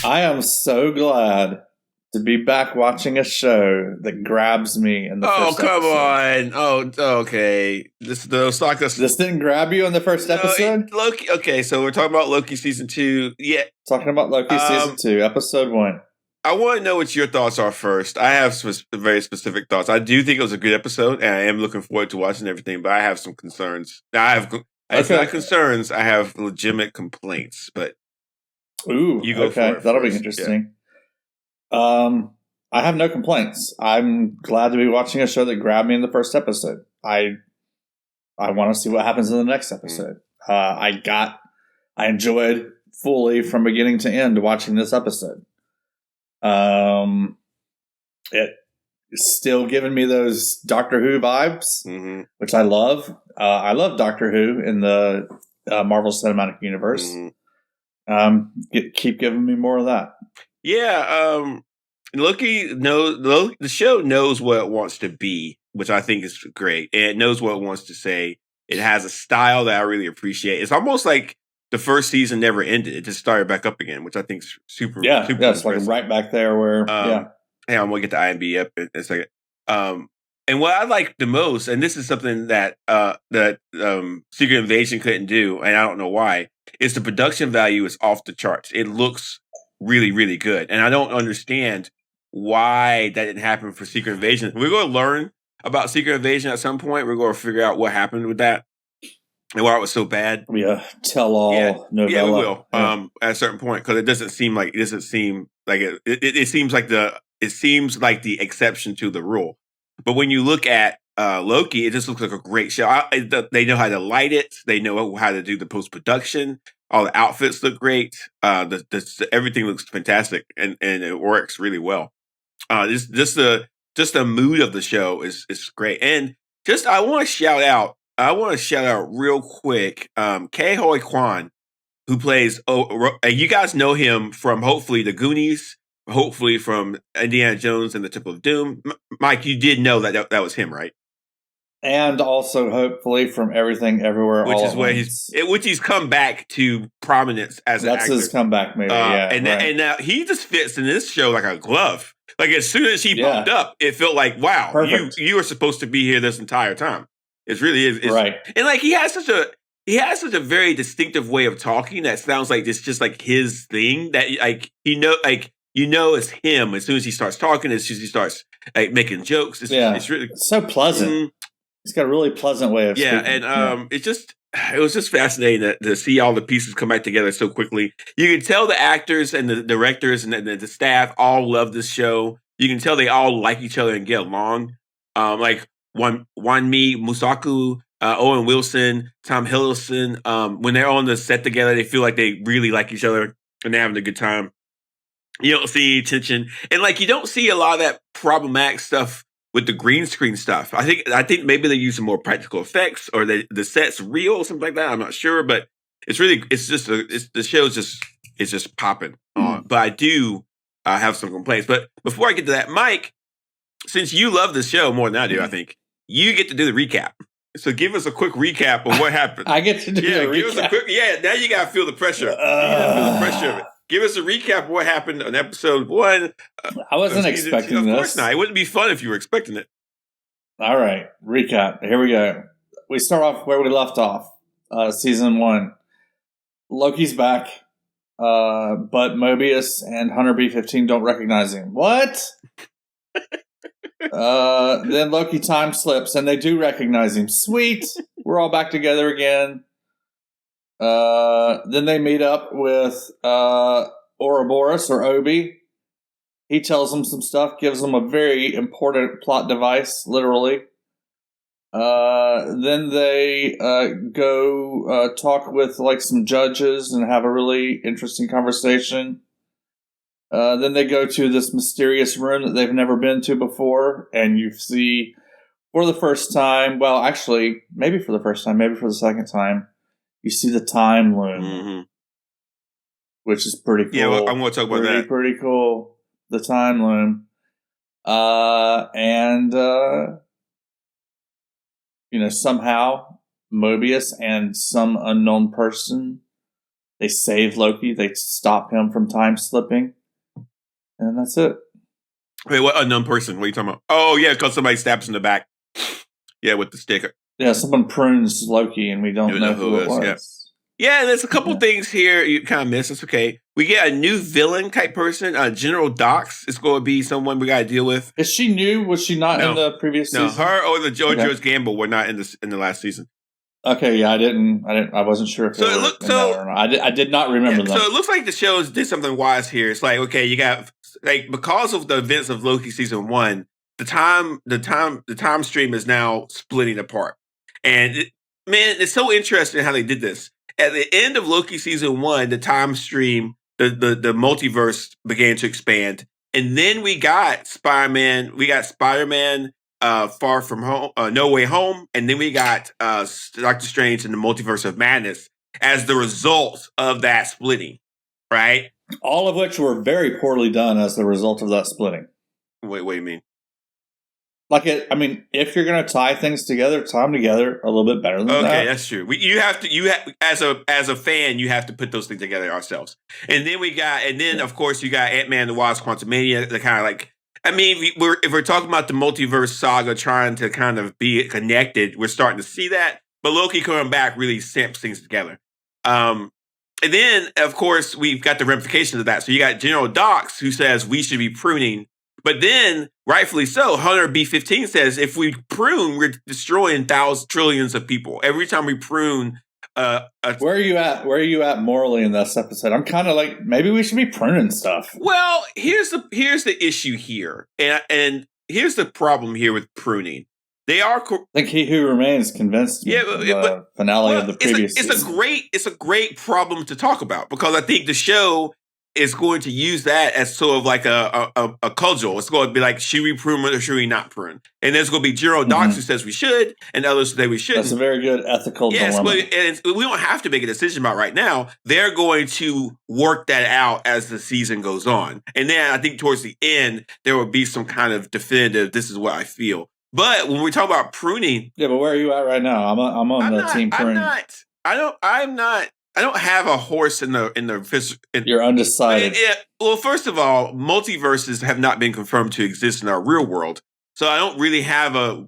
I am so glad to be back watching a show that grabs me in the first episode. Oh, come on. Oh, okay. This didn't grab you in the first episode? Loki. Okay, so we're talking about Loki season 2. Yeah. Talking about Loki season 2, episode 1. I want to know what your thoughts are first. I have some very specific thoughts. I do think it was a good episode, and I am looking forward to watching everything, but I have some concerns. It's not concerns. I have legitimate complaints, but you go for it. That'll be interesting. Yeah. I have no complaints. I'm glad to be watching a show that grabbed me in the first episode. I want to see what happens in the next episode. I enjoyed fully from beginning to end watching this episode. It is still giving me those Doctor Who vibes, which I love. I love Doctor Who in the Marvel Cinematic Universe. Keep giving me more of that. Yeah, Loki the show knows what it wants to be, which I think is great. And it knows what it wants to say. It has a style that I really appreciate. It's almost like the first season never ended. It just started back up again, which I think is super. Yeah, it's like right back there where. Hey, I'm gonna get the IMDb up in a second. And what I like the most, and this is something that Secret Invasion couldn't do, and I don't know why, is the production value is off the charts. It looks really, really good, and I don't understand why that didn't happen for Secret Invasion. We're going to learn about Secret Invasion at some point. We're going to figure out what happened with that and why it was so bad. Yeah, tell-all novella. Yeah, we will at a certain point, because it seems like it seems like the exception to the rule. But when you look at Loki, it just looks like a great show. They know how to light it. They know how to do the post-production. All the outfits look great. Everything looks fantastic, and it works really well. Just the mood of the show is great. And I want to shout out real quick, Ke Huy Quan, who plays. You guys know him from hopefully The Goonies, hopefully from Indiana Jones and the Temple of Doom. Mike, you did know that was him, right? And also, hopefully, from Everything Everywhere, which he's come back to prominence as an actor. That's his comeback movie, and now he just fits in this show like a glove. Like as soon as he popped up, it felt like, wow, you were supposed to be here this entire time. It really is, right. And like he has such a very distinctive way of talking that sounds like it's just like his thing. That it's him as soon as he starts talking. As soon as he starts like making jokes, it's really so pleasant. He's got a really pleasant way of speaking. And it was just fascinating to see all the pieces come back together so quickly. You can tell the actors and the directors and the staff all love this show. You can tell they all like each other and get along. Like Wanmi Musaku, Owen Wilson, Tom Hiddleston, when they're on the set together, they feel like they really like each other and they're having a good time. You don't see any tension. And like you don't see a lot of that problematic stuff with the green screen stuff. I think maybe they're using more practical effects, or the set's real or something like that. I'm not sure, but the show's just popping on. But I do have some complaints. But before I get to that, Mike, since you love the show more than I do, I think you get to do the recap. So give us a quick recap of what happened. I get to do the recap. Give us a quick. Yeah, now you gotta feel the pressure. You gotta feel the pressure of it. Give us a recap of what happened on episode 1. I wasn't expecting this. Of course not. It wouldn't be fun if you were expecting it. All right. Recap. Here we go. We start off where we left off. Season 1. Loki's back, but Mobius and Hunter B-15 don't recognize him. What? Then Loki time slips, and they do recognize him. Sweet. We're all back together again. Then they meet up with Ouroboros or Obi. He tells them some stuff, gives them a very important plot device, literally. Then they go talk with like some judges and have a really interesting conversation. Then they go to this mysterious room that they've never been to before, and you see for the first time, well, actually, maybe for the first time, maybe for the second time, you see the time loom, which is pretty cool. Yeah, well, I'm going to talk about that. Pretty cool. The time loom. And somehow Mobius and some unknown person They save Loki. They stop him from time slipping. And that's it. Wait, what unknown person? What are you talking about? Oh, yeah, because somebody stabs in the back. Yeah, with the sticker. Yeah, someone prunes Loki and we don't know who it was. Yeah, there's a couple things here you kind of miss. It's okay. We get a new villain type person. General Dox is going to be someone we got to deal with. Is she new? Was she not in the previous season? No, her or the George Gamble were not in the last season. Okay, yeah, I wasn't sure if or not. I did not remember them. So it looks like the show did something wise here. It's like, okay, you got because of the events of Loki season 1, the time stream is now splitting apart. And it's so interesting how they did this. At the end of Loki season 1, the time stream, the multiverse began to expand. And then we got Spider-Man, Far From Home, No Way Home, and then we got Doctor Strange in the Multiverse of Madness as the result of that splitting, right? All of which were very poorly done as the result of that splitting. Wait, what do you mean? If you're going to tie things together, tie them together a little bit better than that. Okay, that's true. You have as a fan, you have to put those things together ourselves. And then of course you got Ant-Man and the Wasp: Quantumania. The kind of like, if we're talking about the multiverse saga trying to kind of be connected, we're starting to see that. But Loki coming back really stamps things together. And then of course we've got the ramifications of that. So you got General Dox who says we should be pruning. But then, rightfully so, Hunter B-15 says if we prune, we're destroying trillions of people. Every time we prune, where are you at? Where are you at morally in this episode? I'm kind of like maybe we should be pruning stuff. Well, here's the issue here, and here's the problem here with pruning. They are. I think He Who Remains convinced me. Yeah, but finale of the previous. It's a great problem to talk about because I think the show is going to use that as sort of like a cudgel. It's going to be like, should we prune or should we not prune? And there's going to be General Dox who says we should, and others say we shouldn't. That's a very good ethical dilemma. And we don't have to make a decision about right now. They're going to work that out as the season goes on. And then I think towards the end, there will be some kind of definitive, this is what I feel. But when we talk about pruning... Yeah, but where are you at right now? I'm on the team prune. I don't have a horse in the. You're undecided. Well, first of all, multiverses have not been confirmed to exist in our real world, so I don't really have a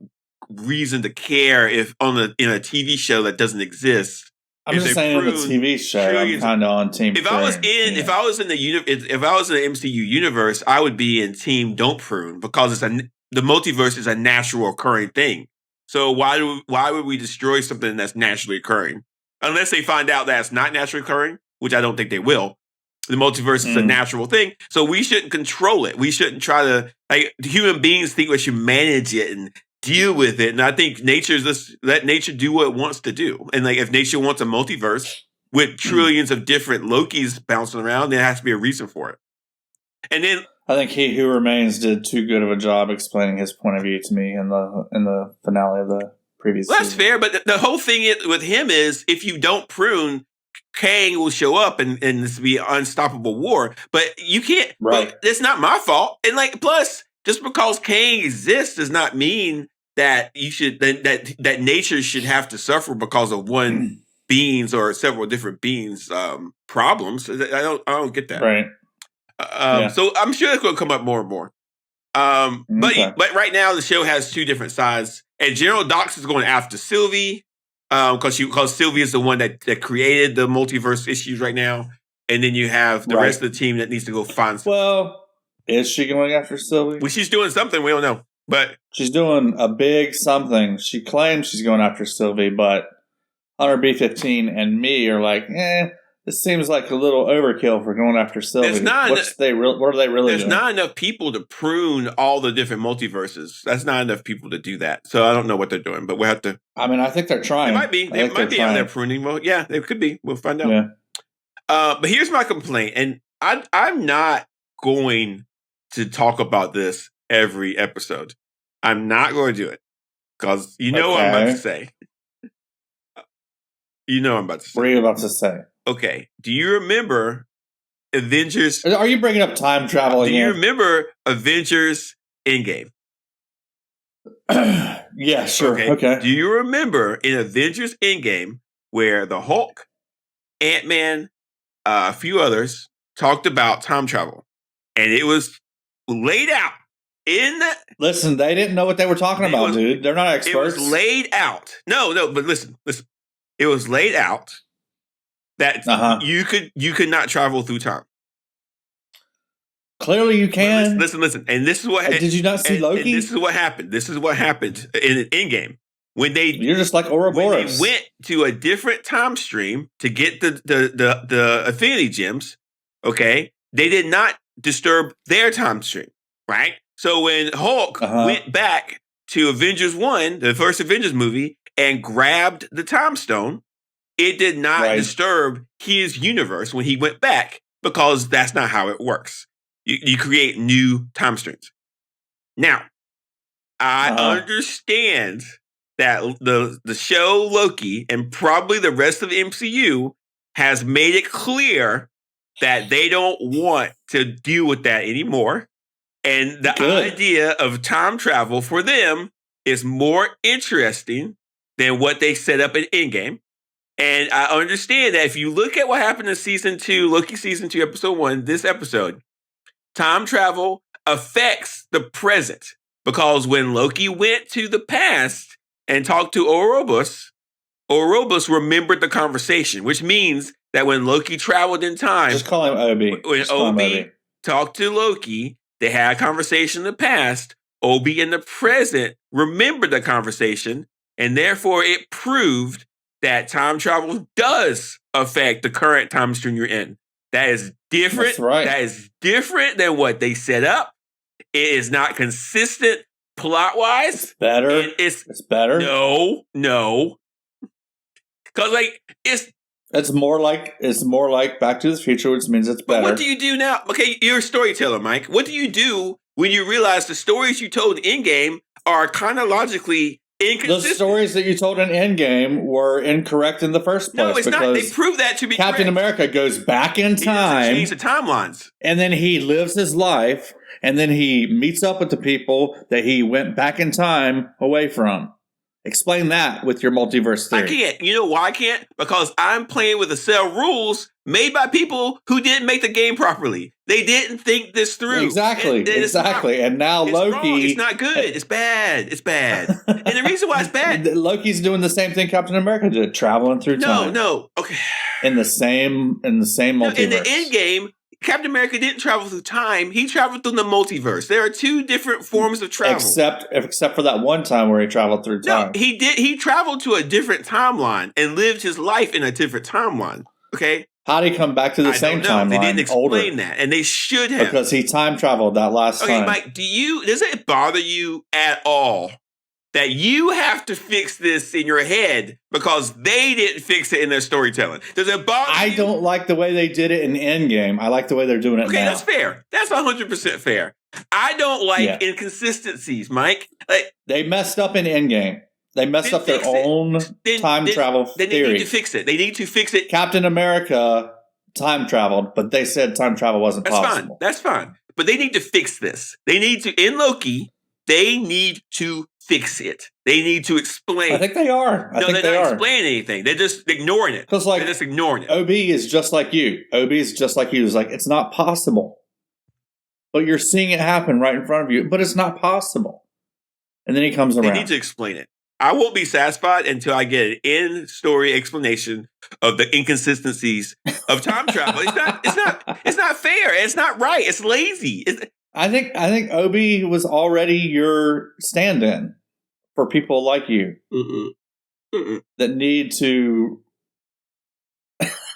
reason to care if in a TV show that doesn't exist. I'm just saying in the TV show, I'm kind of on team. If I was in the MCU universe, I would be in team don't prune because the multiverse is a natural occurring thing. So why would we destroy something that's naturally occurring? Unless they find out that it's not naturally occurring, which I don't think they will. The multiverse is a natural thing. So we shouldn't control it. We shouldn't try to, human beings think we should manage it and deal with it. And I think let nature do what it wants to do. And if nature wants a multiverse with trillions of different Lokis bouncing around, there has to be a reason for it. And then I think He Who Remains did too good of a job explaining his point of view to me in the finale of the previous season. That's fair, but the whole thing with him is if you don't prune, Kang will show up and this will be an unstoppable war. But you can't. Right. But it's not my fault. And plus, just because Kang exists does not mean that you should that nature should have to suffer because of one being's or several different beings' problems. I don't get that. Right. So I'm sure it's going to come up more and more. But right now the show has two different sides, and General Dox is going after Sylvie because Sylvie is the one that created the multiverse issues right now, and then you have the rest of the team that needs to go find. Well, is she going after Sylvie? Well, she's doing something we don't know, but she's doing a big something. She claims she's going after Sylvie, but Hunter B-15 and me are like, this seems like a little overkill for going after Sylvie. What are they really doing? There's not enough people to prune all the different multiverses. That's not enough people to do that. So I don't know what they're doing, but we'll have to. I think they're trying. It might be. They might be out there pruning. Well, yeah, it could be. We'll find out. Yeah. But here's my complaint, and I'm not going to talk about this every episode. I'm not going to do it because what I'm about to say. You know what I'm about to say. What are you about to say? Okay, do you remember Avengers? Are you bringing up time travel again? Do you remember Avengers Endgame? Yeah, sure. Okay. Do you remember in Avengers Endgame where the Hulk, Ant-Man, a few others talked about time travel, and it was laid out in. Listen, they didn't know what they were talking about, dude. They're not experts. It was laid out. No, but listen. It was laid out that you could not travel through time. Clearly, you can. Listen. And this is what. Did you not see Loki? And this is what happened. This is what happened in Endgame. You're just like Ouroboros. When they went to a different time stream to get the Affinity Gems, okay, they did not disturb their time stream, right? So when Hulk went back to Avengers 1, the first Avengers movie, and grabbed the time stone, it did not disturb his universe when he went back, because that's not how it works. You create new time streams. Now, I understand that the show Loki and probably the rest of the MCU has made it clear that they don't want to deal with that anymore. And the idea of time travel for them is more interesting than what they set up in Endgame. And I understand that if you look at what happened in season 2, Loki season 2, episode 1, this episode, time travel affects the present. Because when Loki went to the past and talked to Ouroboros remembered the conversation, which means that when Loki traveled in time, just call him Obi. When Obi talked to Loki, they had a conversation in the past. Obi in the present remembered the conversation, and therefore it proved that time travel does affect the current time stream you're in. That is different. That's right. That is different than what they set up. It is not consistent plot-wise. It's better. It's better. No. Because it's more like Back to the Future, which means it's better. But what do you do now? Okay, you're a storyteller, Mike. What do you do when you realize the stories you told in Endgame are chronologically inconsistent? The stories that you told in Endgame were incorrect in the first place. No, it's not. They prove that to be Captain correct. America goes back in time. He doesn't change the timelines. And then he lives his life, and then he meets up with the people that he went back in time away from. Explain that with your multiverse theory. I can't. You know why I can't? Because I'm playing with a set of rules made by people who didn't make the game properly. They didn't think this through. Exactly. And now Loki... It's not good. It's bad. And the reason why it's bad... Loki's doing the same thing Captain America did, traveling through time. No. Okay. In the same multiverse. In the end game, Captain America didn't travel through time. He traveled through the multiverse. There are two different forms of travel. Except for that one time where he traveled through time. No, he did. He traveled to a different timeline and lived his life in a different timeline. Okay? How did he come back to the same timeline? They didn't explain that, and they should have. Because he time traveled that last time. Okay, Mike, does it bother you at all that you have to fix this in your head because they didn't fix it in their storytelling? Does it bother you? I don't like the way they did it in Endgame. I like the way they're doing it now. Okay, that's fair. That's 100% fair. I don't like inconsistencies, Mike. They messed up in Endgame. They messed up their own time travel theory. They need to fix it. They need to fix it. Captain America time traveled, but they said time travel wasn't possible. That's fine. But they need to fix this. They need to, in Loki, they need to fix it. They need to explain. I think they are. They're not explaining anything. They're just ignoring it. They're just ignoring it. Obi is just like you. Obi is just like you. It's like, it's not possible. But you're seeing it happen right in front of you. But it's not possible. And then he comes around. They need to explain it. I won't be satisfied until I get an in-story explanation of the inconsistencies of time travel. It's not fair. It's not right. It's lazy. I think Obi was already your stand-in for people like you that need to.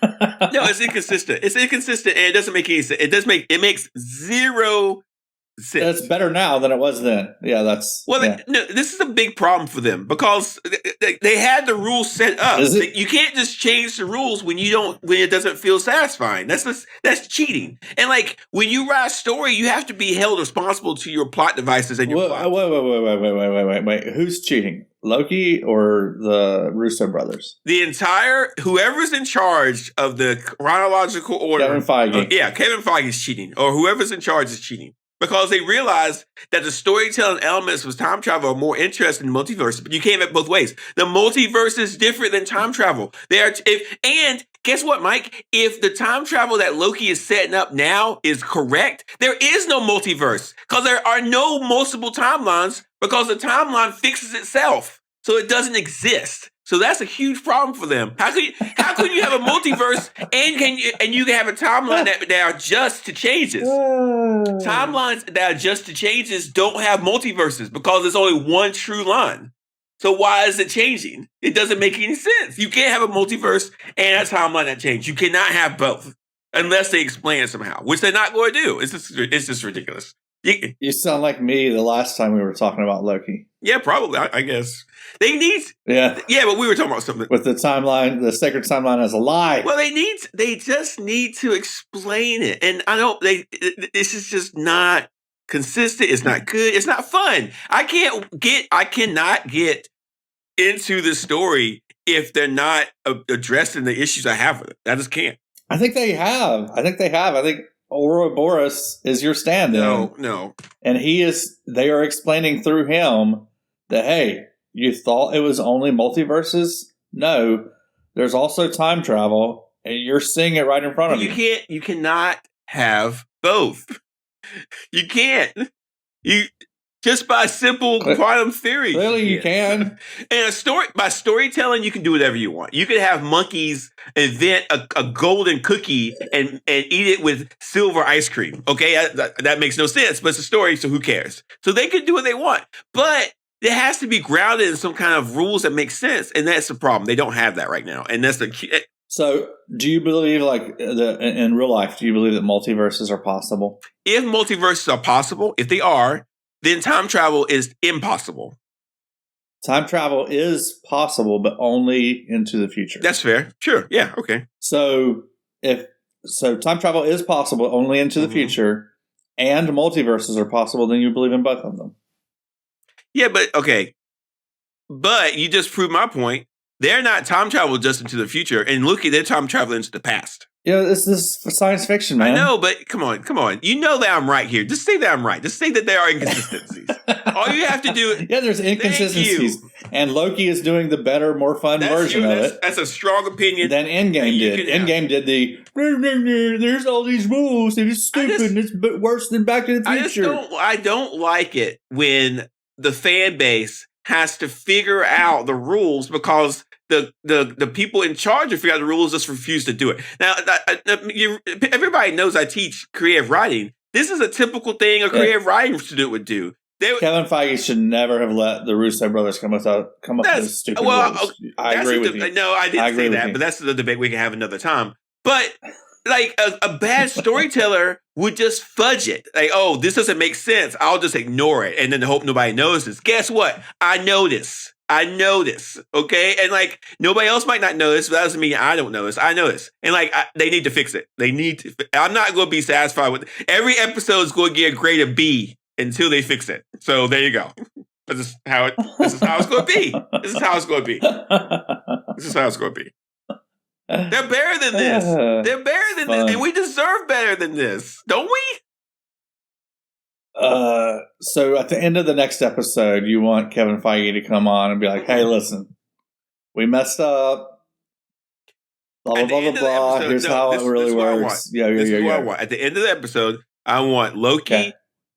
No, it's inconsistent. It's inconsistent, and it doesn't make any sense. It makes zero sense. It's better now than it was then. Yeah, that's No, this is a big problem for them because they had the rules set up. You can't just change the rules when it doesn't feel satisfying. That's cheating. And like when you write a story, you have to be held responsible to your plot devices and your plot. Wait. Who's cheating? Loki or the Russo brothers? Whoever's in charge of the chronological order. Kevin Feige. Kevin Feige is cheating, or whoever's in charge is cheating. Because they realized that the storytelling elements with time travel are more interesting than multiverse. But you can't have it both ways. The multiverse is different than time travel. And guess what, Mike? If the time travel that Loki is setting up now is correct, there is no multiverse because there are no multiple timelines because the timeline fixes itself. So it doesn't exist. So that's a huge problem for them. How can you have a multiverse and you can have a timeline that adjusts to changes? Timelines that adjust to changes don't have multiverses because there's only one true line. So why is it changing? It doesn't make any sense. You can't have a multiverse and a timeline that change. You cannot have both unless they explain it somehow, which they're not going to do. It's just ridiculous. You sound like me the last time we were talking about Loki. Yeah, probably. I guess they need. Yeah, but we were talking about something with the timeline. The sacred timeline as a lie. Well, they just need to explain it, and I don't. This is just not consistent. It's not good. It's not fun. I cannot get into the story if they're not addressing the issues I have with it. I just can't. I think they have. I think Ouroboros is your stand-in. No. And they are explaining through him that, hey, you thought it was only multiverses? No, there's also time travel, and you're seeing it right in front of you. You cannot have both. You can't. Just by simple quantum theory. Clearly you can. And by storytelling, you can do whatever you want. You could have monkeys invent a golden cookie and eat it with silver ice cream. Okay, that makes no sense, but it's a story, so who cares? So they can do what they want. But it has to be grounded in some kind of rules that make sense, and that's the problem. They don't have that right now, and that's the key. So, do you believe, in real life, do you believe that multiverses are possible? If multiverses are possible, if they are, then time travel is impossible. Time travel is possible, but only into the future. That's fair. Sure. Yeah. Okay. So time travel is possible only into the future, and multiverses are possible, then you believe in both of them. Yeah, but okay. But you just proved my point. They're not time travel just into the future, and Loki, they're time traveling into the past. Yeah, this is science fiction, man. I know, but come on. You know that I'm right here. Just say that I'm right. Just say that there are inconsistencies. All you have to do... Yeah, there's inconsistencies. And Loki is doing the better, more fun version of it. That's a strong opinion. Than Endgame did. Endgame did there's all these rules, and it's stupid, and it's worse than Back to the Future. I don't like it when the fan base has to figure out the rules because... The people in charge of figuring out the rules just refuse to do it. Now, everybody knows I teach creative writing. This is a typical thing a creative writing student would do. Kevin Feige should never have let the Russo brothers come up with this stupid rules. I agree with you. No, I didn't say that, but that's the debate we can have another time. But like a bad storyteller would just fudge it. Like, oh, this doesn't make sense. I'll just ignore it and then hope nobody notices. Guess what? I know this, okay? And like, nobody else might not know this, but that doesn't mean I don't know this. I know this. And like, they need to fix it. I'm not going to be satisfied with it. Every episode is going to get a grade of B until they fix it. So there you go. This is how it's going to be. This is how it's going to be. They're better than this. They're better than this. And we deserve better than this. Don't we? So at the end of the next episode, you want Kevin Feige to come on and be like, hey, listen, we messed up. Blah, blah, blah. Here's how it really works. This is what I want. At the end of the episode, I want Loki,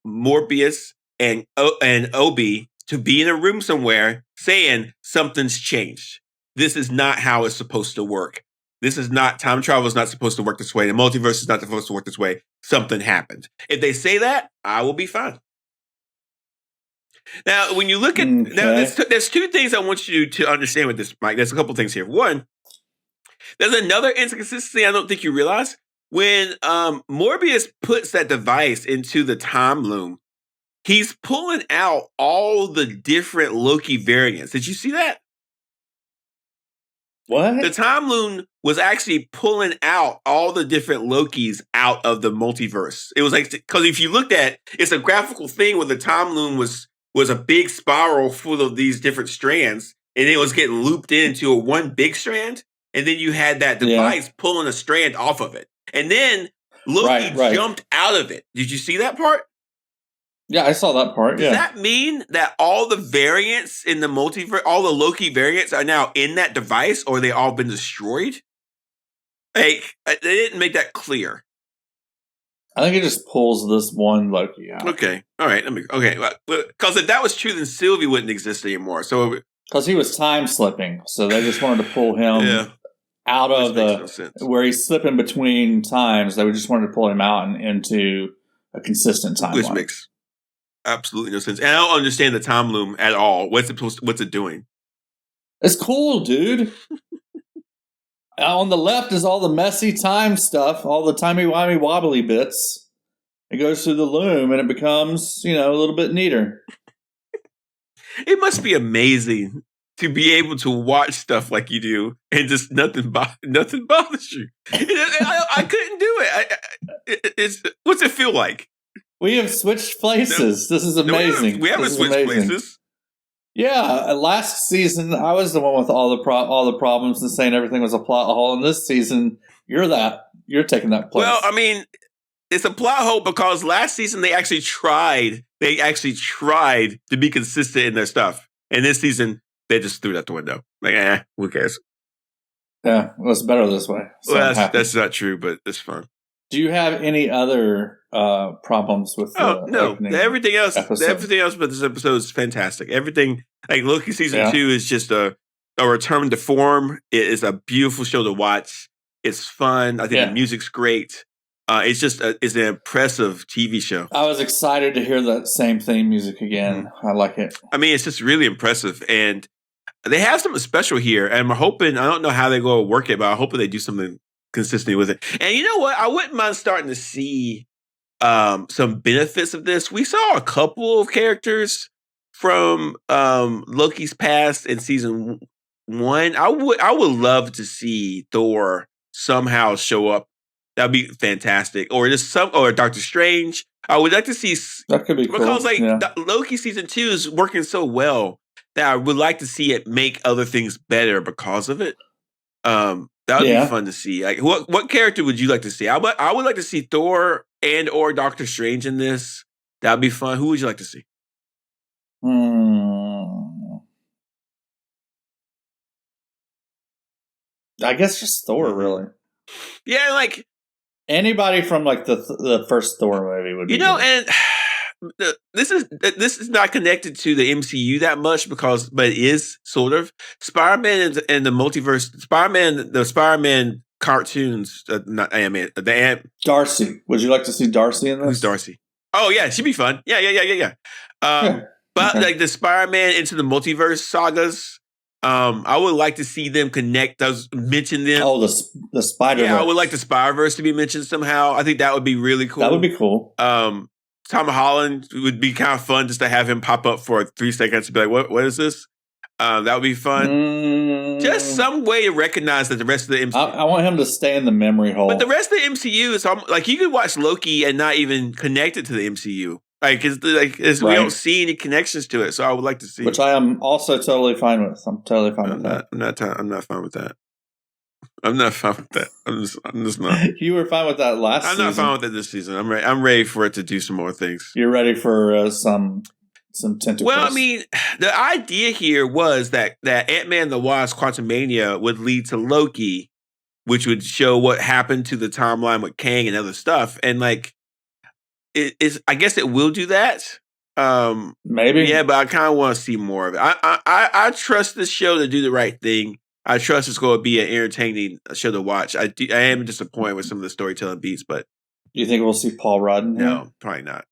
Morbius, and Obi to be in a room somewhere saying something's changed. This is not how it's supposed to work. This is not, time travel is not supposed to work this way. The multiverse is not supposed to work this way. Something happened. If they say that, I will be fine. Now, when you look at, there's two things I want you to understand with this, Mike. There's a couple things here. One, there's another inconsistency I don't think you realize. When Morbius puts that device into the time loom, he's pulling out all the different Loki variants. Did you see that? What? The time loom was actually pulling out all the different Lokis out of the multiverse. It was like, because if you looked at, it's a graphical thing where the time loom was a big spiral full of these different strands, and it was getting looped into a one big strand, and then you had that device pulling a strand off of it. And then Loki jumped out of it. Did you see that part? Yeah, I saw that part. Does that mean that all the variants in the multiverse, all the Loki variants are now in that device, or they all been destroyed? Like, they didn't make that clear. I think it just pulls this one Loki out. Okay, all right. Okay, because if that was true, then Sylvie wouldn't exist anymore. So because he was time slipping, so they just wanted to pull him out of where he's slipping between times. They just wanted to pull him out and into a consistent timeline. Which makes absolutely no sense. And I don't understand the time loom at all. What's it doing? It's cool, dude. On the left is all the messy time stuff, all the timey-wimey wobbly bits. It goes through the loom and it becomes, a little bit neater. It must be amazing to be able to watch stuff like you do and just nothing bothers you. I couldn't do it. What's it feel like? We have switched places. This is amazing. We haven't switched places. Yeah, last season I was the one with all the problems and saying everything was a plot hole. And this season, you're taking that place. Well, I mean, it's a plot hole because last season they actually tried. They actually tried to be consistent in their stuff, and this season they just threw it out the window. Like, who cares? Yeah, well, it's better this way. So well, that's not true, but it's fun. Do you have any other problems with no. Everything else but this episode is fantastic. Everything, like Loki season 2 is just a return to form. It is a beautiful show to watch. It's fun. I think the music's great. It's just it's an impressive TV show. I was excited to hear that same theme music again. Mm-hmm. I like it. I mean, it's just really impressive. And they have something special here. And I'm hoping, I don't know how they go work it, but I'm hoping they do something consistently with it. And you know what? I wouldn't mind starting to see some benefits of this. We saw a couple of characters from Loki's past in season 1. I would love to see Thor somehow show up. That'd be fantastic. Or Doctor Strange. I would like to see that could be cool. Because Loki season 2 is working so well that I would like to see it make other things better because of it. That would be fun to see. Like, what character would you like to see? I would like to see Thor and or Doctor Strange in this. That'd be fun. Who would you like to see? I guess just Thor, really. Yeah, like anybody from like the first Thor movie would be. Good. And this is not connected to the MCU that much but it is sort of Spider-Man and the multiverse. The Spider-Man cartoons, not animated. Darcy. Would you like to see Darcy in this? Who's Darcy? Oh yeah, she'd be fun. Yeah. But like the Spider-Man into the multiverse sagas, I would like to see them mention them. Oh, the Spider-Verse. Yeah, I would like the Spider-Verse to be mentioned somehow. I think that would be really cool. That would be cool. Tom Holland would be kind of fun just to have him pop up for 3 seconds to be like, what is this? That would be fun. Just some way to recognize that the rest of the MCU... I want him to stay in the memory hole. But the rest of the MCU is... Like, you could watch Loki and not even connect it to the MCU. We don't see any connections to it, so I would like to see... Which I am also totally fine with. I'm totally fine with that. I'm not fine with that. I'm not fine with that. I'm just not. You were fine with that last season. I'm not fine with it this season. I'm ready for it to do some more things. You're ready for some tentacles. Well, I mean, the idea here was that Ant-Man and the Wasp Quantumania would lead to Loki, which would show what happened to the timeline with Kang and other stuff. And like, I guess it will do that. Maybe. Yeah, but I kind of want to see more of it. I trust this show to do the right thing. I trust it's going to be an entertaining show to watch. I am disappointed with some of the storytelling beats, but... Do you think we'll see Paul Rudd in here? No, probably not.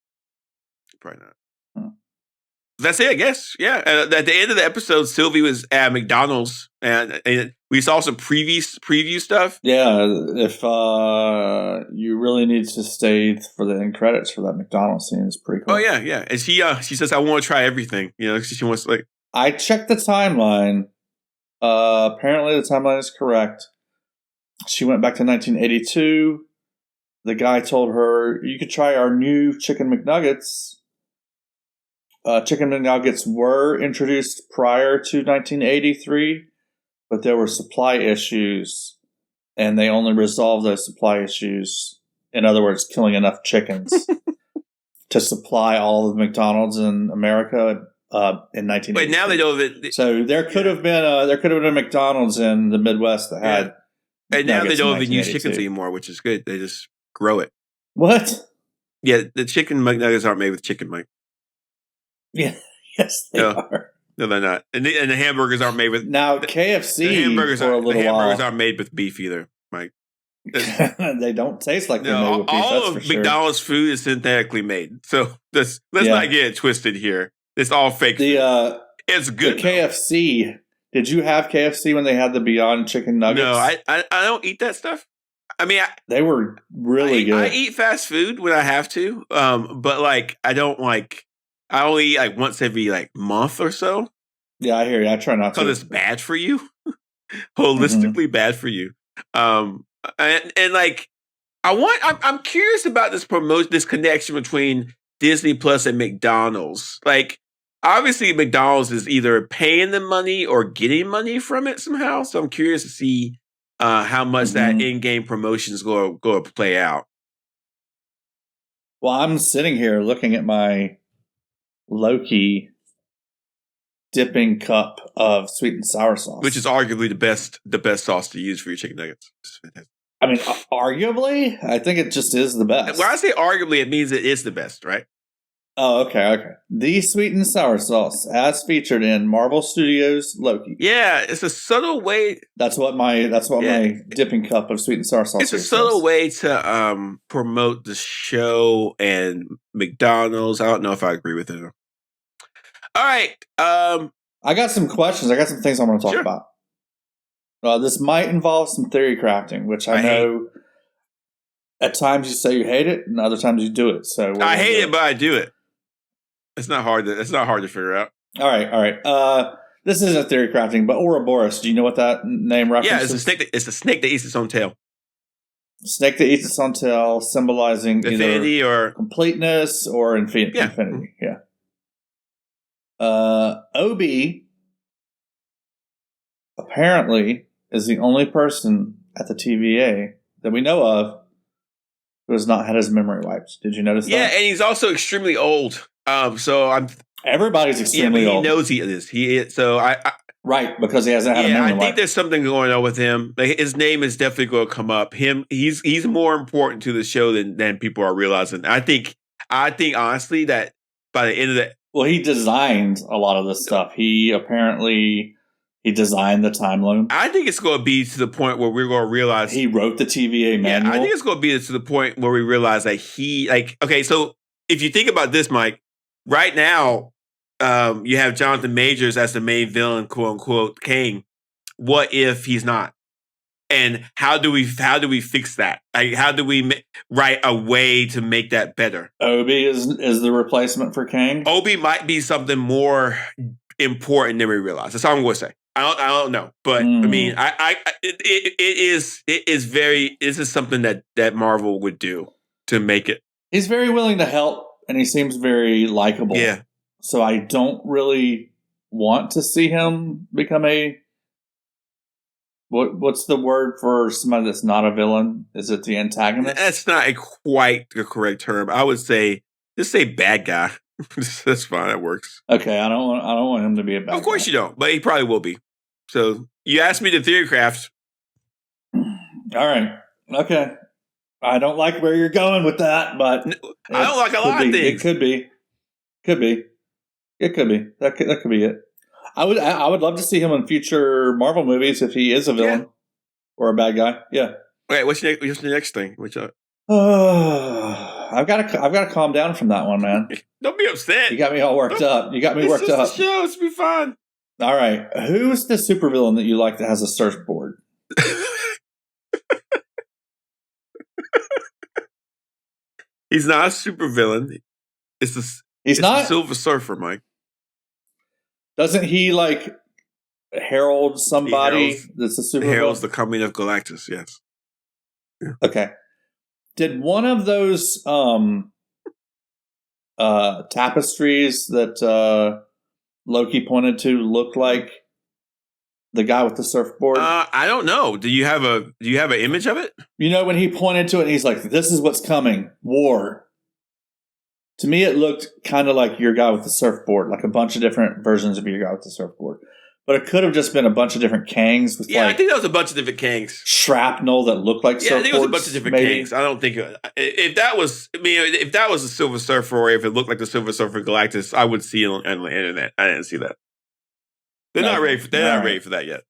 That's it, I guess. Yeah. At the end of the episode, Sylvie was at McDonald's, and we saw some preview stuff. Yeah, if you really need to stay for the end credits for that McDonald's scene, it's pretty cool. Oh, yeah. And she says, I want to try everything. She wants, like... I checked the timeline. Apparently the timeline is correct. She went back to 1982. The guy told her, you could try our new Chicken McNuggets. Chicken McNuggets were introduced prior to 1983, but there were supply issues, and they only resolved those supply issues. In other words, killing enough chickens to supply all of the McDonald's in America in 1980. Wait, now they know that. So there could have been a McDonald's in the Midwest that had And now they nuggets in don't even use chickens 1982. anymore, which is good. They just grow it. What? Yeah, the chicken McNuggets aren't made with chicken, Mike. Yeah, yes, they are. No, they're not. And the hamburgers aren't made with. Now KFC for a little the hamburgers while. aren't made with beef either, Mike. They don't taste like they're made with beef. All that's of for sure. McDonald's food is synthetically made. So let's not get it twisted here. It's all fake. It's good. The KFC. Did you have KFC when they had the Beyond Chicken Nuggets? No, I don't eat that stuff. I mean, they were really good. I eat fast food when I have to, but like I don't like. I only eat like once every like month or so. Yeah, I hear you. I try not to because it's bad for you. Holistically bad for you. And like I'm curious about this connection between Disney Plus and McDonald's. Like, obviously McDonald's is either paying them money or getting money from it somehow. So I'm curious to see how much that in-game promotion is going to play out. Well, I'm sitting here looking at my Loki dipping cup of sweet and sour sauce, which is arguably the best sauce to use for your chicken nuggets. I mean, arguably, I think it just is the best. When I say arguably, it means it is the best, right? Oh, okay. The sweet and sour sauce, as featured in Marvel Studios' Loki. Yeah, it's a subtle way. That's what my dipping cup of sweet and sour sauce. It's a subtle way to promote the show and McDonald's. I don't know if I agree with it. All right. I got some questions. I got some things I want to talk about. This might involve some theory crafting, which I know at times you say you hate it, and other times you do it. So I hate it, but I do it. It's not hard to figure out. All right. This isn't theory crafting, but Ouroboros. Do you know what that name references? Yeah, it's a snake that eats its own tail. Snake that eats its own tail, symbolizing infinity either completeness or infinity. Yeah. Obi apparently is the only person at the TVA that we know of who has not had his memory wiped. Did you notice that? Yeah, and he's also extremely old. Everybody's extremely old. He knows he is. Right, because he hasn't had a memory wipe. I think there's something going on with him. Like, his name is definitely going to come up. He's more important to the show than people are realizing. I think honestly that by the end of the he designed a lot of this stuff. He designed the time loop. I think it's going to be to the point where we're going to realize he wrote the TVA manual. Yeah, I think it's going to be to the point where we realize that so if you think about this, Mike, right now, you have Jonathan Majors as the main villain, quote unquote, Kang. What if he's not? And how do we fix that? Like, how do we write a way to make that better? Obi is the replacement for Kang. Obi might be something more important than we realize. That's all I'm going to say. I don't know, but I mean, this is something that Marvel would do to make it. He's very willing to help, and he seems very likable. Yeah. So I don't really want to see him become what's the word for somebody that's not a villain? Is it the antagonist? That's not quite the correct term. I would say just say bad guy. That's fine. That works. Okay, I don't want him to be a bad guy. Of course you don't, but he probably will be. So you asked me to theory craft. All right. Okay. I don't like where you're going with that, but I don't like a lot of things. It could be. It could be. That could be it. I would love to see him in future Marvel movies if he is a villain or a bad guy. Yeah. Okay, what's the next thing? I've got to calm down from that one, man. Don't be upset. You got me all worked up. It's just the show. It's be fun. All right. Who's the supervillain that you like that has a surfboard? He's not a supervillain. He's not a Silver Surfer, Mike. Doesn't he herald somebody that's a supervillain? Heralds the coming of Galactus. Yes. Yeah. Okay. Did one of those tapestries that Loki pointed to look like the guy with the surfboard? I don't know. Do you have an image of it? You know, when he pointed to it, and he's like, "This is what's coming, war." To me, it looked kind of like your guy with the surfboard, like a bunch of different versions of your guy with the surfboard. But it could have just been a bunch of different Kangs with I think that was a bunch of different Kangs. Shrapnel that looked like I think it was a bunch of different Kangs. I don't think if that was a Silver Surfer, or if it looked like the Silver Surfer Galactus, I would see it on the internet. I didn't see that. They're not ready for that yet.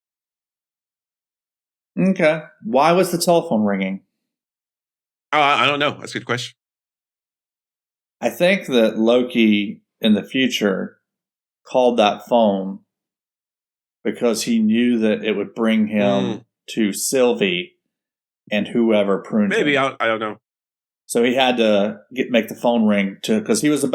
Okay. Why was the telephone ringing? I don't know. That's a good question. I think that Loki in the future called that phone because he knew that it would bring him to Sylvie and whoever pruned him. Maybe, I don't know. So he had to make the phone ring because he wasn't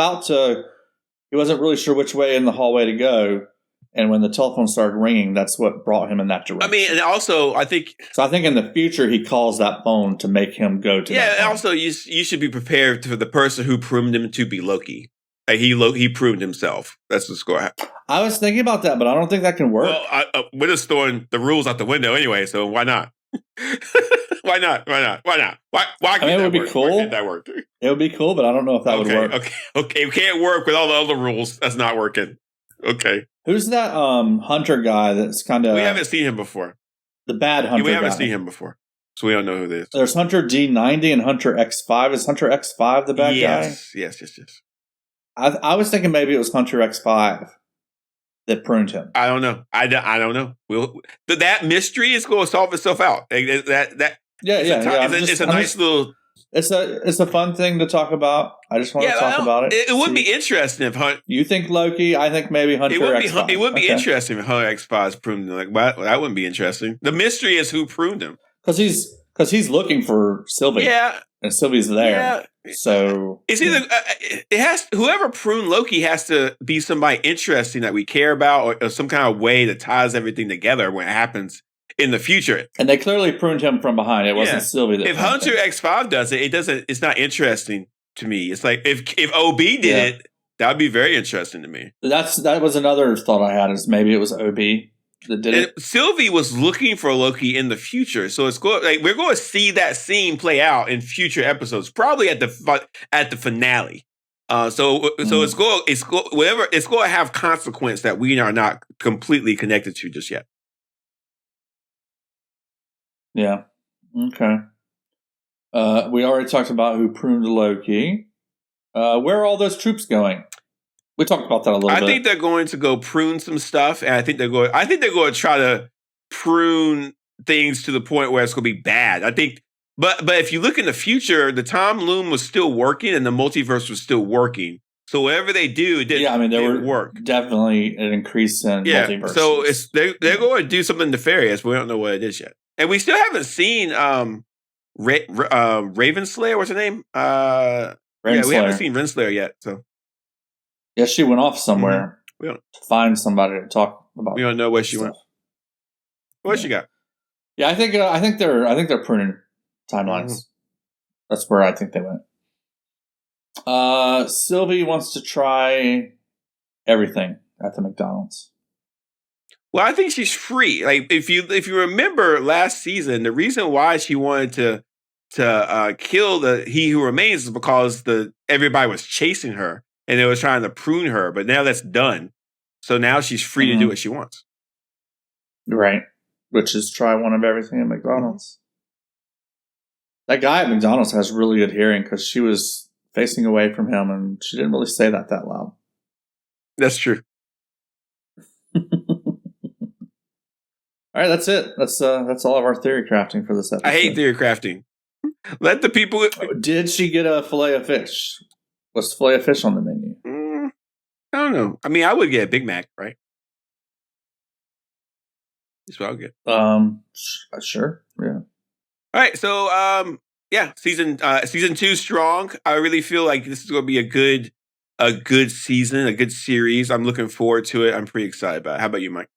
really sure which way in the hallway to go. And when the telephone started ringing, that's what brought him in that direction. I mean, and also, I think in the future, he calls that phone to make him go to that phone. And also, you should be prepared for the person who pruned him to be Loki. Like he pruned himself. That's what's going to happen. I was thinking about that, but I don't think that can work. Well, we're just throwing the rules out the window anyway, so why not? Why not? Why it would be cool. Why can't that work? It would be cool, but I don't know if that would work. Okay. We can't work with all the other rules. That's not working. Okay. Who's that Hunter guy that's kind of... We haven't seen him before. The bad Hunter guy. We haven't seen him before, so we don't know who it is. There's Hunter D90 and Hunter X5. Is Hunter X5 the bad guy? Yes. I was thinking maybe it was Hunter X5 that pruned him. I don't know. I don't know. That mystery is going to solve itself out. It's a nice little... It's a fun thing to talk about. I just want to talk about it. It would be interesting if Hunter... You think Loki? I think maybe Hunter X5. It would be interesting if Hunter X5 pruned him. Like, that wouldn't be interesting. The mystery is who pruned him. Because he's looking for Sylvie. Yeah. And Sylvie's there. Yeah. So... It's either... whoever pruned Loki has to be somebody interesting that we care about, or some kind of way that ties everything together when it happens in the future. And they clearly pruned him from behind. It wasn't Sylvie that... If Hunter X5 does it, it's not interesting to me. It's like if OB did it, that would be very interesting to me. That was another thought I had, is maybe it was OB that did it. Sylvie was looking for Loki in the future, so we're going to see that scene play out in future episodes, probably at the finale. So it's going to have consequence that we are not completely connected to just yet. Yeah. Okay. We already talked about who pruned Loki. Where are all those troops going? We talked about that a little bit. I think they're going to go prune some stuff, and I think they're going to try to prune things to the point where it's going to be bad. I think, but if you look in the future, the time loom was still working, and the multiverse was still working. So whatever they do, it didn't work. Definitely an increase in multiverse. So they're going to do something nefarious, but we don't know what it is yet. And we still haven't seen Ravenslayer. What's her name? We haven't seen Renslayer yet. So she went off somewhere to find somebody to talk about. We don't know where she went. What she got? Yeah, I think they're pruning timelines. Mm-hmm. That's where I think they went. Sylvie wants to try everything at the McDonald's. Well, I think she's free. Like if you remember last season, the reason why she wanted to kill the He Who Remains is because everybody was chasing her and they were trying to prune her. But now that's done, so now she's free to do what she wants. Right, which is try one of everything at McDonald's. That guy at McDonald's has really good hearing because she was facing away from him and she didn't really say that loud. That's true. All right, that's it. That's all of our theory crafting for this episode. I hate theory crafting. Let the people... Did she get a fillet of fish? Was fillet of fish on the menu? I don't know. I mean, I would get a Big Mac, right? That's what I'll get. Sure. Yeah. All right. So, season 2 strong. I really feel like this is going to be a good season, a good series. I'm looking forward to it. I'm pretty excited about it. How about you, Mike?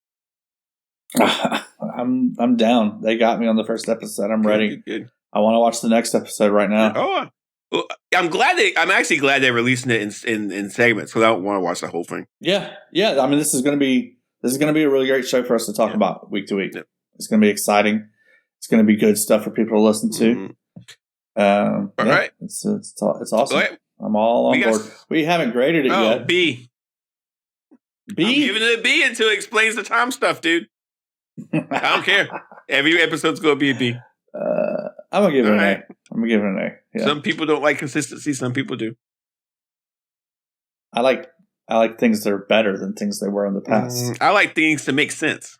I'm down. They got me on the first episode. I'm ready. Good. I want to watch the next episode right now. Oh, well, I'm actually glad they're releasing it in segments because I don't want to watch the whole thing. Yeah. I mean, this is going to be a really great show for us to talk about week to week. Yeah. It's going to be exciting. It's going to be good stuff for people to listen to. All right. It's awesome. Right. I'm all on board. We haven't graded it yet. B. B? I'm giving it a B until it explains the time stuff, dude. I don't care. Every episode's going to be a B. I'm going to give it an A. I'm going to give it an A. Yeah. Some people don't like consistency. Some people do. I like things that are better than things they were in the past. I like things to make sense.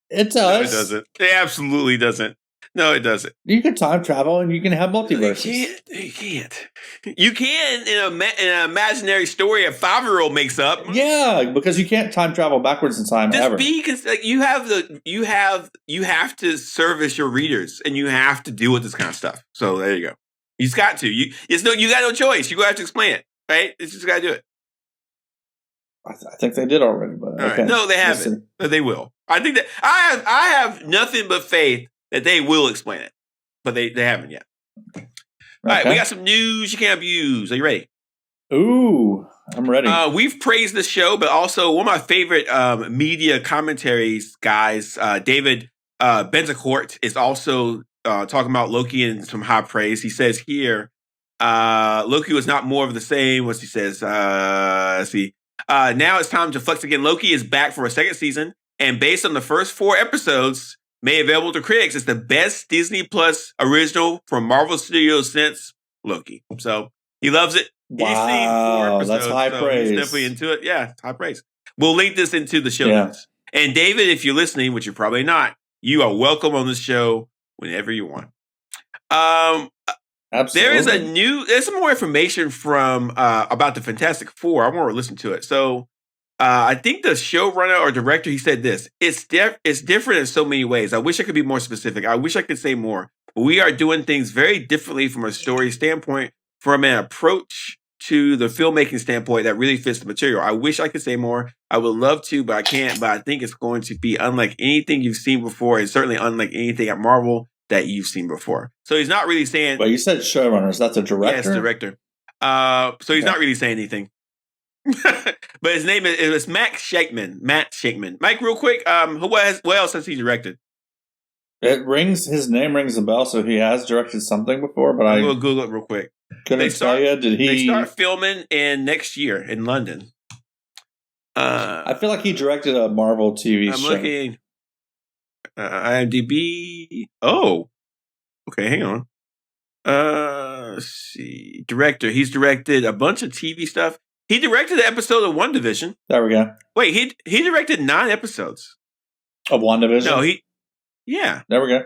It does. No, it doesn't. It absolutely doesn't. No, it doesn't. You can time travel and you can have multiverses. You can't. You can in an imaginary story a 5-year-old makes up. Yeah, because you can't time travel backwards in time ever. You have to service your readers and you have to deal with this kind of stuff. So there you go. You just got to. You got no choice. You have to explain it, right? You just got to do it. I think they did already, but okay. Right. No, they haven't. But they will. I think that I have nothing but faith that they will explain it, but they haven't yet. Okay. All right, we got some news you can't abuse. Are you ready? Ooh, I'm ready. We've praised the show, but also one of my favorite media commentaries guys, David Benzacourt, is also talking about Loki in some high praise. He says here, Loki was not more of the same. What he says, let's see. Now it's time to flex again. Loki is back for a second season, and based on the first 4 episodes made available to critics, it's the best Disney Plus original from Marvel Studios since Loki. So he loves it. Wow, he's seen 4 episodes, that's high praise. He's definitely into it. Yeah, high praise. We'll link this into the show notes. And David, if you're listening, which you're probably not, you are welcome on this show whenever you want. Absolutely. There's some more information from about the Fantastic Four. I want to listen to it. So I think the showrunner or director, he said this. It's different in so many ways. I wish I could be more specific. I wish I could say more. But we are doing things very differently from a story standpoint, from an approach to the filmmaking standpoint that really fits the material. I wish I could say more. I would love to, but I can't. But I think it's going to be unlike anything you've seen before, and certainly unlike anything at Marvel that you've seen before. So he's not really saying... Well, you said showrunners. That's a director? Yes, director. So he's not really saying anything. But his name is Matt Shakeman. Mike, real quick, what else has he directed? His name rings a bell, so he has directed something before, but I'm going to Google it real quick. Couldn't tell you. They start filming next year in London. I feel like he directed a Marvel TV show. I'm looking. IMDb. Oh, okay. Hang on. Let's see. Director. He's directed a bunch of TV stuff. He directed an episode of WandaVision. There we go. Wait, he directed 9 episodes of WandaVision. No, yeah. There we go.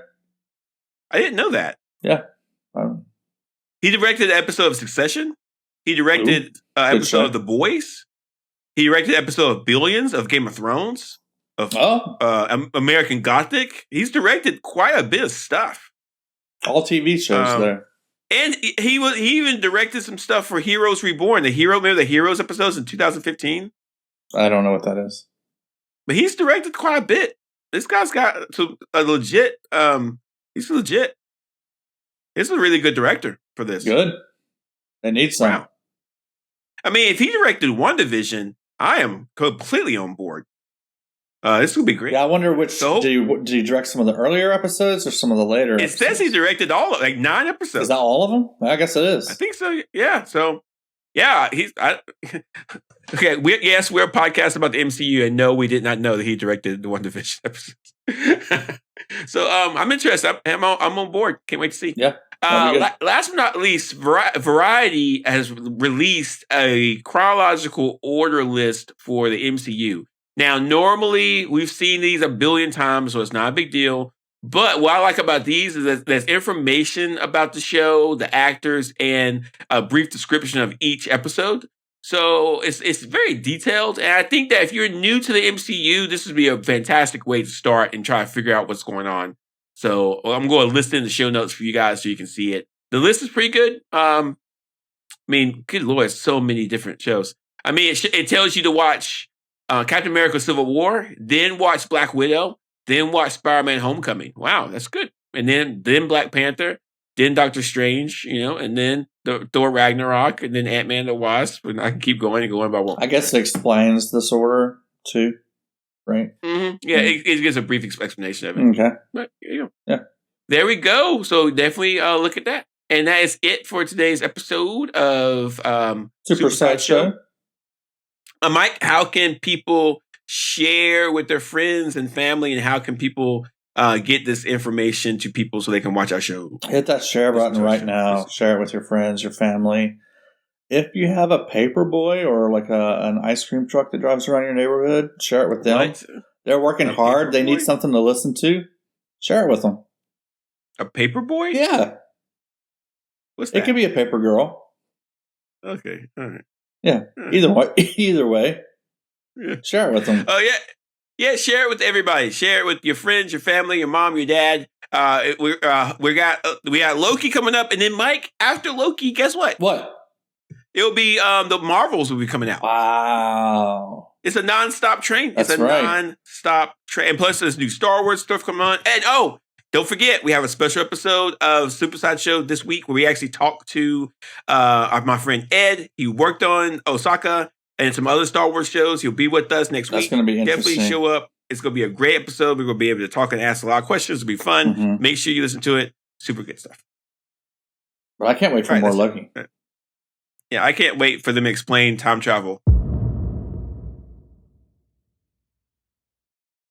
I didn't know that. Yeah. He directed an episode of Succession. He directed an episode of The Boys. He directed an episode of Billions of Game of Thrones. Of American Gothic. He's directed quite a bit of stuff. All TV shows there. And he even directed some stuff for Heroes Reborn. Remember the Heroes episodes in 2015? I don't know what that is. But he's directed quite a bit. This guy's got a legit. He's legit. He's a really good director for this. Good. They need some. Wow. I mean, if he directed WandaVision, I am completely on board. This will be great. Yeah, I wonder which. Did he direct some of the earlier episodes or some of the later? It says he directed 9 episodes. Is that all of them? I guess it is. I think so. Yeah. So, yeah, okay. We're a podcast about the MCU, and no, we did not know that he directed the WandaVision episodes. So, I'm interested. I'm on board. Can't wait to see. Yeah. Last but not least, Variety has released a chronological order list for the MCU. Now, normally, we've seen these a billion times, so it's not a big deal. But what I like about these is that there's information about the show, the actors, and a brief description of each episode. So it's very detailed. And I think that if you're new to the MCU, this would be a fantastic way to start and try to figure out what's going on. So I'm going to list in the show notes for you guys so you can see it. The list is pretty good. I mean, good Lord, so many different shows. I mean, it tells you to watch Captain America Civil War, then watch Black Widow, then watch Spider-Man Homecoming. Wow, that's good. And then Black Panther, then Doctor Strange, and then Thor Ragnarok, and then Ant-Man the Wasp. And I can keep going and going by one. I guess it explains this order too, right? Mm-hmm. Yeah, it gives a brief explanation of it. Okay. But, yeah. There we go. So definitely look at that. And that is it for today's episode of Super Sideshow. Mike, how can people share with their friends and family, and how can people get this information to people so they can watch our show? Hit that share button right now. Share it with your friends, your family. If you have a paper boy or like an ice cream truck that drives around your neighborhood, share it with them. What? They're working hard. They need something to listen to. Share it with them. A paper boy? Yeah. What's that? It could be a paper girl. Okay. All right. Yeah. All right. Either way. Yeah. Share it with them. Oh, yeah. Yeah, share it with everybody. Share it with your friends, your family, your mom, your dad. We got Loki coming up, and then Mike, after Loki, guess what? What? It'll be the Marvels will be coming out. Wow. It's a nonstop train. That's it's a nonstop train. And plus, there's new Star Wars stuff coming on. And don't forget, we have a special episode of Super Sideshow this week where we actually talk to my friend Ed. He worked on Ahsoka and some other Star Wars shows. He'll be with us next week. That's going to be interesting. Definitely show up. It's going to be a great episode. We're going to be able to talk and ask a lot of questions. It'll be fun. Mm-hmm. Make sure you listen to it. Super good stuff. But I can't wait for more Loki. Yeah, I can't wait for them to explain time travel